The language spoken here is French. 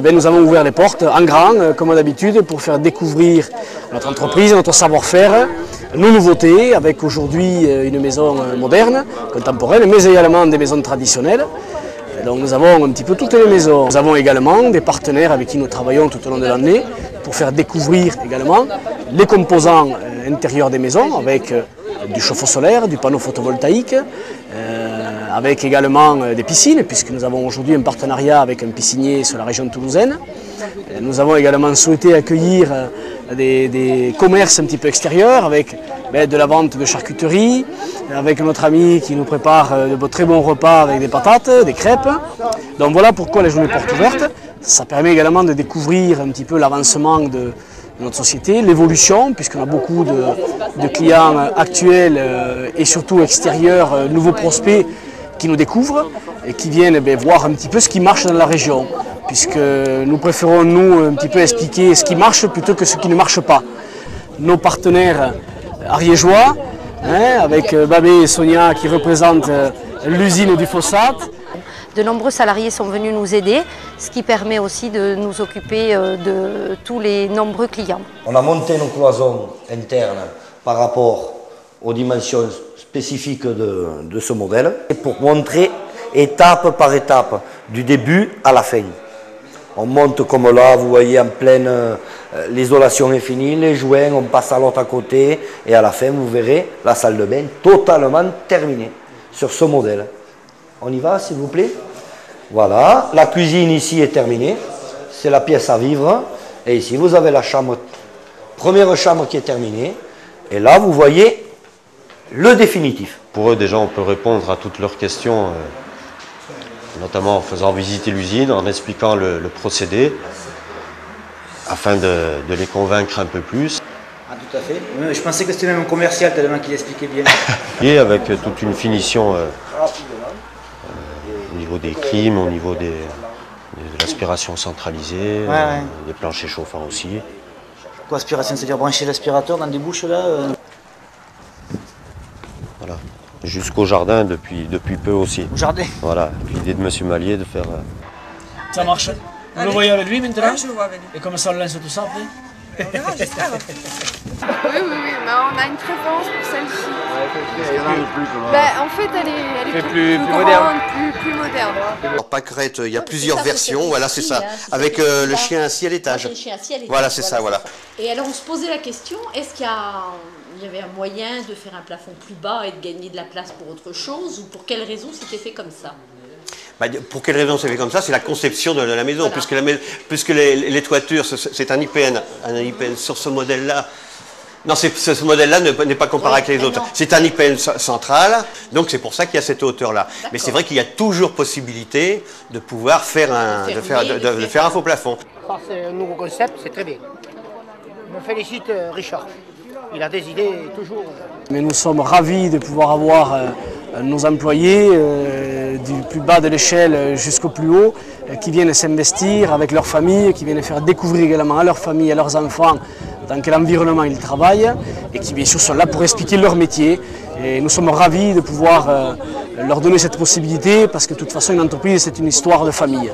Nous avons ouvert les portes en grand, comme d'habitude, pour faire découvrir notre entreprise, notre savoir-faire, nos nouveautés, avec aujourd'hui une maison moderne, contemporaine, mais également des maisons traditionnelles. Donc nous avons un petit peu toutes les maisons. Nous avons également des partenaires avec qui nous travaillons tout au long de l'année pour faire découvrir également les composants intérieurs des maisons, avec du chauffe-eau solaire, du panneau photovoltaïque, avec également des piscines, puisque nous avons aujourd'hui un partenariat avec un piscinier sur la région toulousaine. Nous avons également souhaité accueillir des commerces un petit peu extérieurs, avec de la vente de charcuterie, avec notre ami qui nous prépare de très bons repas avec des patates, des crêpes. Donc voilà pourquoi les journées portes ouvertes. Ça permet également de découvrir un petit peu l'avancement de notre société, l'évolution, puisqu'on a beaucoup de clients actuels et surtout extérieurs, nouveaux prospects qui nous découvrent et qui viennent voir un petit peu ce qui marche dans la région, puisque nous préférons nous un petit peu expliquer ce qui marche plutôt que ce qui ne marche pas. Nos partenaires ariégeois, avec Babé et Sonia qui représentent l'usine du phosphate. De nombreux salariés sont venus nous aider, ce qui permet aussi de nous occuper de tous les nombreux clients. On a monté nos cloisons internes par rapport aux dimensions spécifiques de ce modèle pour montrer étape par étape, du début à la fin. On monte comme là, vous voyez en pleine, l'isolation est finie, les joints, on passe à l'autre à côté et à la fin vous verrez la salle de bain totalement terminée sur ce modèle. On y va s'il vous plaît. Voilà, la cuisine ici est terminée, c'est la pièce à vivre et ici vous avez la chambre, première chambre qui est terminée et là vous voyez le définitif. Pour eux déjà on peut répondre à toutes leurs questions, notamment en faisant visiter l'usine, en expliquant le procédé, afin de les convaincre un peu plus. Ah, tout à fait. Je pensais que c'était même un commercial tellement qu'il expliquait bien. Et avec toute une finition au niveau des clims, au niveau de l'aspiration centralisée, des planchers chauffants aussi. Quoi, aspiration, c'est-à-dire brancher l'aspirateur dans des bouches là Voilà. Jusqu'au jardin depuis peu aussi. Au jardin. Voilà, l'idée de M. Mallier de faire... Ça marche. Vous le voyez avec lui maintenant? Je le vois avec lui. Et comment ça on lance tout ça après? On verra, j'espère. Oui, mais on a une préférence pour celle-ci. En fait, elle est plus moderne. Plus moderne. Alors, Pâquerette, il y a plusieurs versions, voilà c'est ça, avec le chien assis à l'étage. Voilà, c'est ça, voilà. Et alors on se posait la question, est-ce qu'il y avait un moyen de faire un plafond plus bas et de gagner de la place pour autre chose, ou pour quelle raison c'était fait comme ça? Pour quelle raison c'est fait comme ça? C'est la conception de la maison, voilà. puisque les toitures, c'est un IPN sur ce modèle-là. Non, ce modèle-là n'est pas comparé avec les autres. C'est un IPN central, donc c'est pour ça qu'il y a cette hauteur-là. Mais c'est vrai qu'il y a toujours possibilité de pouvoir faire un faux plafond. C'est un nouveau concept, c'est très bien. Je me félicite Richard. Il a des idées toujours. Mais nous sommes ravis de pouvoir avoir nos employés du plus bas de l'échelle jusqu'au plus haut qui viennent s'investir avec leurs familles, qui viennent faire découvrir également à leurs familles, à leurs enfants dans quel environnement ils travaillent et qui bien sûr sont là pour expliquer leur métier. Et nous sommes ravis de pouvoir leur donner cette possibilité parce que de toute façon une entreprise c'est une histoire de famille.